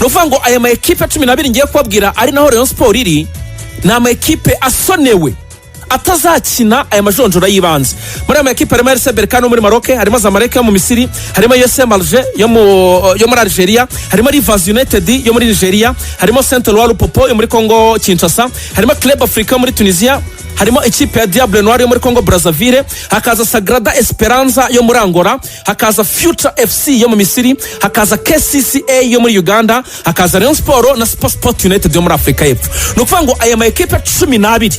nuvuga ngo aya ma ekipe 12 ngiye kubabwira ari naho Rayon Sport iri na ama ekipe asonewe atazakina aya majonjora yibanze. Muri aya ekipe harimo RC Berkane muri Maroc, harimo Zamalek yo mu Misiri, harimo USM Alger yo muri Algeria, harimo Rivers United yo muri Nigeria, harimo Saint-Eloi Lupopo yo muri Congo Kinshasa, harimo Club Africa muri Tunisia, harimo ekipe ya Diable Noir yo muri Congo Brazzaville, hakaza Sagrada Esperanza yo muri Angola, hakaza Future FC yo mu Misiri, hakaza KCCA yo muri Uganda, hakaza Rayon Sport na Sport United yo muri Afrika y'Epfo. Nukuvuga ngo aya ma ekipe 12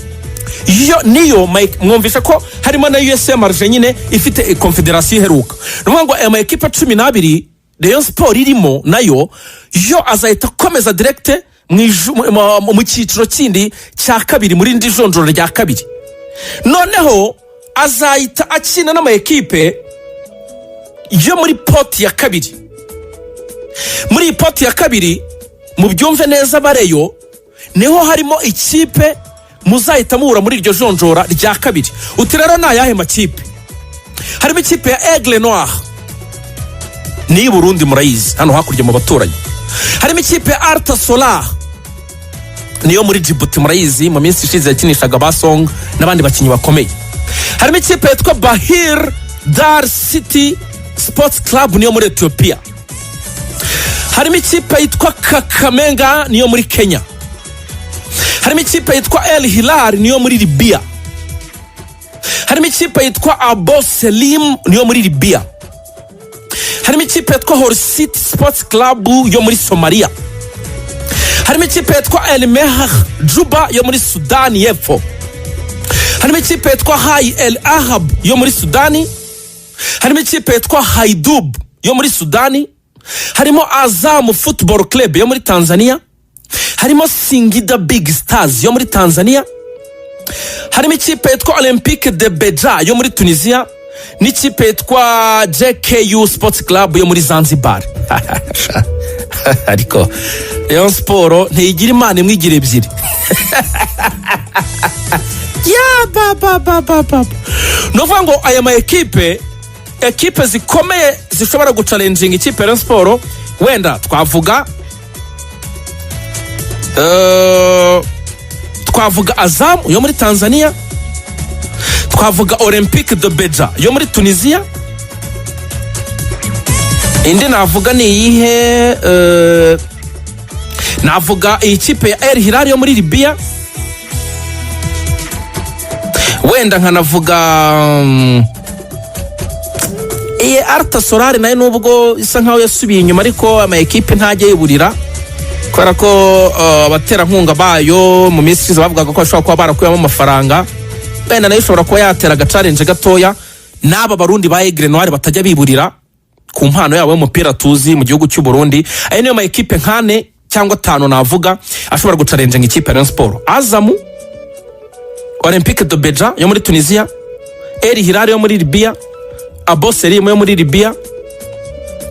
niyo mwumvisha ko harimo na USM Alger nyine ifite confederation iheruka. Nuvuga ngo aya ma ekipe 12 Rayon Sport irimo nayo yo azahita komeza direct mu cyiciro kindi cya kabiri muri ndi jonjoro rya kabiri. Noneho azahita akina n'ama ekipe yo muri poti ya kabiri. Muri poti ya kabiri mu byumve neza bareyo niho harimo ikipe muzahita muhura muri iryo jonjora rya kabiri. Uti rero na yahe makipe? Harimo ikipe ya Aigle Noir ni Burundi murayizi hano hakurya mu baturanyi. Harimo ikipe ya Alta Solar niyo muri Djibouti murayizi mu minsi ishize yakinishaga Basong n'abandi bakinyi bakomeye. Harimo ikipe yitwa Bahir Dar City Sports Club niyo muri Ethiopia. Harimo ikipe yitwa Kakamenga niyo muri Kenya. Harimo ikipe yitwa El Hilal niyo muri Libya. Harimo ikipe yitwa Abo Selim niyo muri Libya. Harimo ikipe yitwa Horsit Sports Club yo muri Somalia. Harimo ikipe yitwa El Mehah Juba yo muri Sudan y'Epfo. Harimo ikipe yitwa Hay El Ahab yo muri Sudani. Harimo ikipe yitwa Haidub yo muri Sudani. Harimo Azam Football Club yo muri Tanzania. Harimo Singida Big Stars yo muri Tanzania. Harimo ikipe yitwa Olympique de Beja yo muri Tunisia. N'ikipe yitwa JKU Sports Club yo muri Zanzibar. Ariko Rayon Sport ntigira imana imwigira ebyiri. Ya ba. Novuga ngo aya ma ekipe zikomeye zishobora guchallenging ikipe Rayon Sport wenda twavuga Azam yo muri Tanzania, twavuga Olympique de Beja yo muri Tunisia. Indi navuga ni iyihe navuga ikipe ya El Hilal yo muri Libya. Wenda nkanavuga Alta Solar nayo nubwo isa nkaho yasubiye inyuma ariko ama ekipe ntajye yiburira kubera ko abatera nkunga bayo mu minsi ishize bavugaga ko bashobora kuba barakuyemo amafaranga. Benda nayo ishobora kuba yatera agachallenge gatoya n'aba barundi ba Aigle Noir batajya biburira ku mpano yabo y'umupira tuzi mu gihugu cy'u Burundi. Ayo niyo ma ekipe 4 cyangwa 5 navuga ashobora guchallenge ikipe ya Rayon Sport. Azam, Olympique de Beja yo muri Tunisia, El Hilal yo muri Libya, Abo Selim yo muri Libya,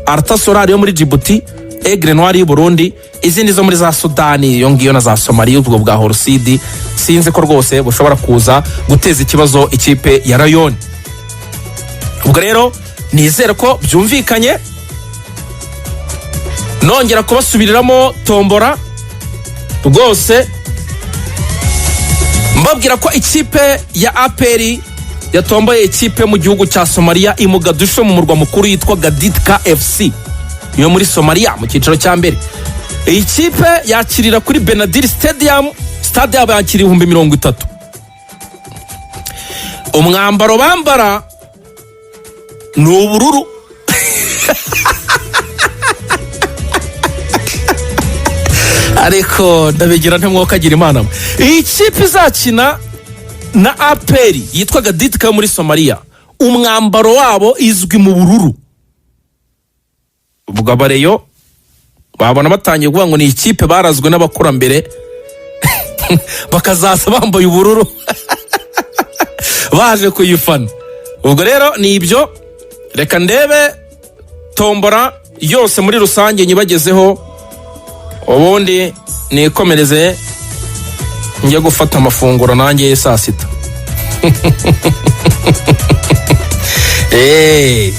Alta Solar yo muri Djibouti, Aigle Noir y'u Burundi, izindi zo muri za Sudani yo ngiyo na za Somalia ubwo bwa Horsid. Sinze ko rwose bushobora kuza guteza ikibazo ikipe ya Rayon. Ubwo rero nizere ko byumvikanye. Nongera kubasubiriramo tombora rwose mbabwira ko ikipe ya APR yatomboye ikipe mu gihugu cya Somalia i Mogadishu mu murwa mukuru yitwa Gadidka FC yo muri Somalia mu cyiciro cya mbere. Iyi kipe yakirira kuri Benadir Stadium, stade yabo yakira 30,000. Umwambaro bambara ni ubururu. Ariko ndabigira ntemwokagira imana. Iyi kipe izakina na APR yitwa Gadidka yo muri Somalia. Umwambaro wabo izwi mu bururu. Ubwo abareyo babona batangiye kuvuga ngo ni ikipe barazwe n'abakurambere bakazaza bambaye ubururu baje kuyifana. Ubwo rero ni ibyo, reka ndebe tombora yose muri rusange nyibagezeho ubundi nikomereze njye gufata amafunguro nanjye saa sita.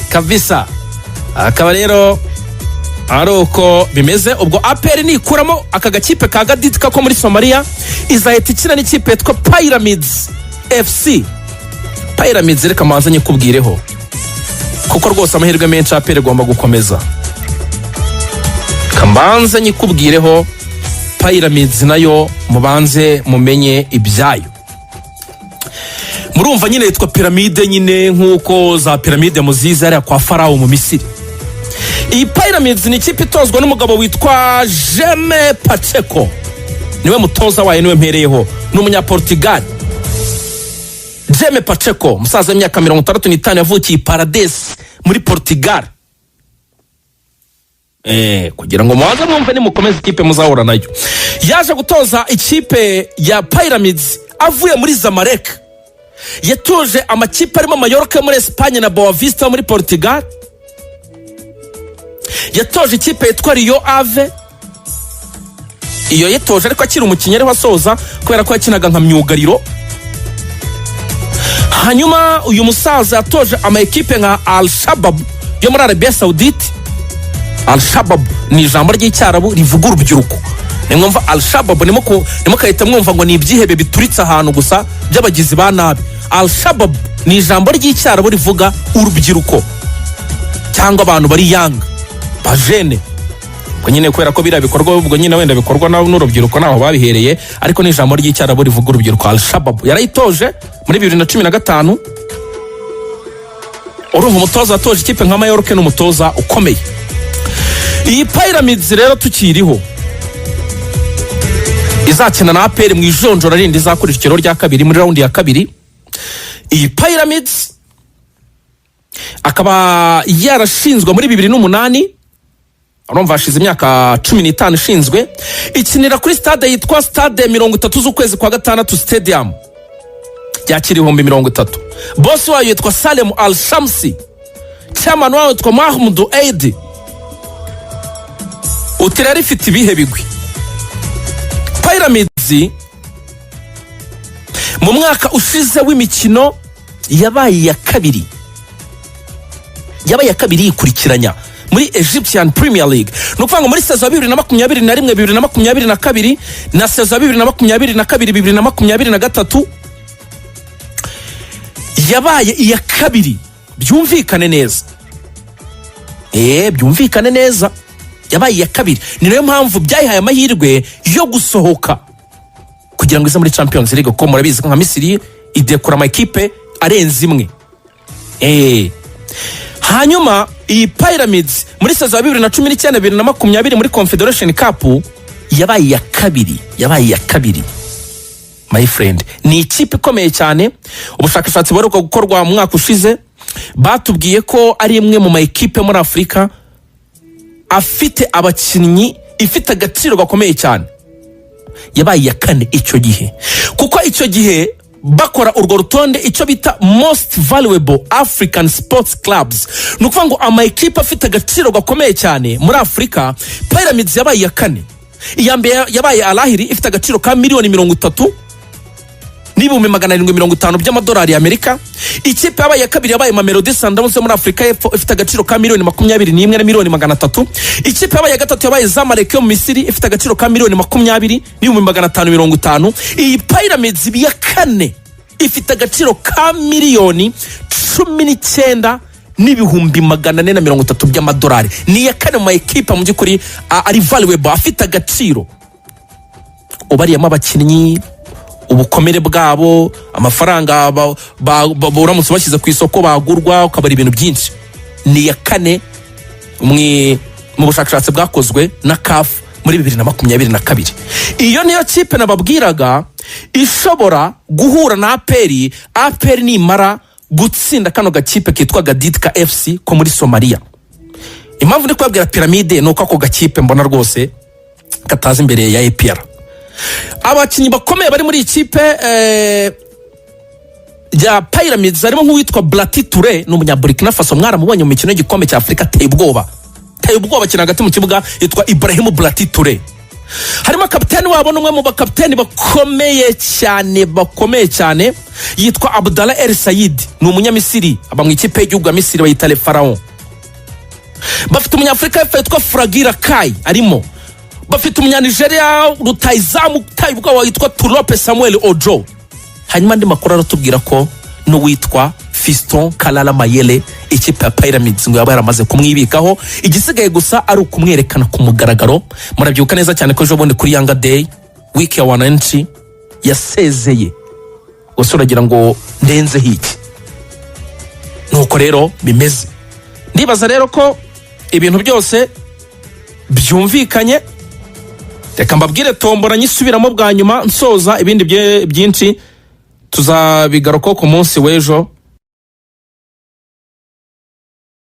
Kabisa akaba rero aroko bimeze ubwo APR nikuramo aka gakipe ka Gaditka ko muri Somalia izahita ikina n'ikipe yitwa Pyramids FC. Pyramids reka manzanye kubwireho kuko rwose amahirwe menshi APR igomba gukomeza. Kambanze nyikubwireho Pyramids nayo mubanze mumenye ibyayo. Murumva nyine yitwa piramide nyine nkuko za piramide muziza ari kwa Farao mu Misiri. Iyi Pyramids ni ikipe itozwa n'umugabo witwa Jeme Pacheco. Niwe mutoza wayo, niwe mpereyeho, n'umunyaportugal. Jeme Pacheco musaza w'imyaka 65 yavukiye Paradise muri Portugal. Kugira ngo mubanze mwumve nimukomeze ikipe muzahura nayo. Yaje gutoza ikipe ya Pyramids avuye muri Zamalek. Yatoje amakipe arimo Mallorca muri Espagne na Boa Vista muri Portugal. Yatoje ikipe yitwa Rayon Ave. Iyo yatoje ariko akiri umukinnyi ari wasoza kubera ko yakinaga nka myugariro. Hanyuma uyu musaza yatoje ama ekipe nka Al Shabab yo muri Arabia Saudite. Al Shabab ni ijambo ry'icyarabu rivuga urubyiruko. Nimwumva Al Shabab nimo kahita mwumva ngo ni ibyihebe bituritse ahantu gusa by'abagizi ba nabi. Al Shabab ni ijambo ry'icyarabu rivuga urubyiruko cyangwa abantu bari young bajene. Ubwo nyine kwera ko bira bikorwa ubwo nyine wenda bikorwa n'urubyiruko naho babihereye, ariko ni ijambo ry'icyarabu rivuga urubyiruko. Al Shabab yarayitoje muri 2015. Urumva umutoza atoje ikipe nka Mallorca n'umutoza ukomeye. Iyi Pyramids rero tukiriho izakina na APR mu ijonjora rindi izakurira ikiro rya kabiri muri round ya kabiri. Iyi Pyramids akaba yarashinzwe muri 2008. Urumva ashize imyaka 15 ishinzwe. Ikinira kuri stade yitwa Stade 30 z'ukwezi kwa gatandatu Stadium yakira 30,000. Boss wayo yitwa Salem Al Shamsi. Chairman wayo yitwa Mahmoud Eid. Utirari ifite ibihe bigwi. Pyramids mu mwaka ushize w'imikino yabaye ya kabiri. Yabaye ya kabiri ikurikiranya muri Egyptian Premier League. Nukuvanga muri sezo 2021 2022 na sezo 2022 2023 yabaye iya kabiri. Byumvikane neza. Byumvikane neza. Yabaye ya kabiri. Ni nayo mpamvu byayihaye amahirwe yo gusohoka kugira ngo ize muri Champions League ko murabizi nka Misiri idekora ama equipe arenze imwe. Hanyuma iyi Pyramids muri sezo 2019 2020 muri Confederation Cup yabaye ya kabiri. My friend, ni ikipe ikomeye cyane. Ubushakashatsi bari gukorwa mu mwaka ushize batubwiye ko ari imwe mu ma equipe muri Afrika afite abakinnyi ifite agaciro gakomeye cyane. Yabaye ya kane icyo gihe, kuko icyo gihe bakora urwo rutonde icyo bita most valuable African sports clubs. Nukuvuga ngo ama equipe afite agaciro gakomeye cyane muri Afrika. Pyramids yabaye ya kane. Iyambere yabaye Al Ahly ifite agaciro ka $30 n'ibihumbi 750 by'amadolari y'Amerika. Ikipe yabaye ya kabiri yabaye Mamelodi Sundowns muri Afrika y'Epfo ifite agaciro ka $21 na $300,000. Ikipe yabaye ya gatatu yabaye Zamalek yo mu Misiri ifite agaciro ka $20 n'ibihumbi 550. Iyi Pyramids ya kane ifite agaciro ka $19 n'ibihumbi 430 by'amadolari. Ni ya kane mu equipe mu byukuri ari valuable afite agaciro. Ubariyemo abakinnyi, ubukomere bwabo, amafaranga uramutse bashyize ku isoko bagurwa ukabara ibintu byinshi. Ni ya kane mu bushakashatsi bwakozwe na CAF muri 2022. Iyo niyo kipe nababwiraga ishobora guhura na APR nimara gutsinda kano gakipe kitwa Gaditka FC ko muri Somalia. Impamvu ndi kwabwira Piramide nuko ako gakipe mbona rwose kataza imbere ya APR. Abakinnyi bakomeye bari muri ikipe ya Pyramids harimo nk'uwitwa Blati Touré n'umunyaburkina Faso. Mwaramubonye mu mikino y'igikombe cya Afrika ateye ubwoba kina hagati mu kibuga yitwa Ibrahim Blati Touré. Harimo kapiteni wabo n'umwe mu bakapiteni bakomeye cyane yitwa Abdallah El Sayed, ni umunyamisiri aba mu ikipe y'igihugu ya Misiri bayita Le Pharaon. bafite umunyafurika y'Epfo yitwa Fragira Kai arimo, bafite umunyanigeriya rutayizamu tayibwa witwa Tulope Samuel Ojo. Hanyuma andi makuru aratubwira ko n'uwitwa Fiston Kalala Mayele ikipe ya Pyramids ngo yaba yaramaze kumwibikaho, igisigaye gusa ari ukumwerekana ku mugaragaro. Murabyuka neza cyane ko ejo bundi kuri Yanga Day week ya wananchi yasezeye, gusa uragira ngo ndenze hiki. Nuko rero bimeze, ndibaza rero ko ibintu byose byumvikanye. Reka mbabwire tombora nyisubiramo bwa nyuma nsoza, ibindi byinshi tuzabigaruka ku munsi w'ejo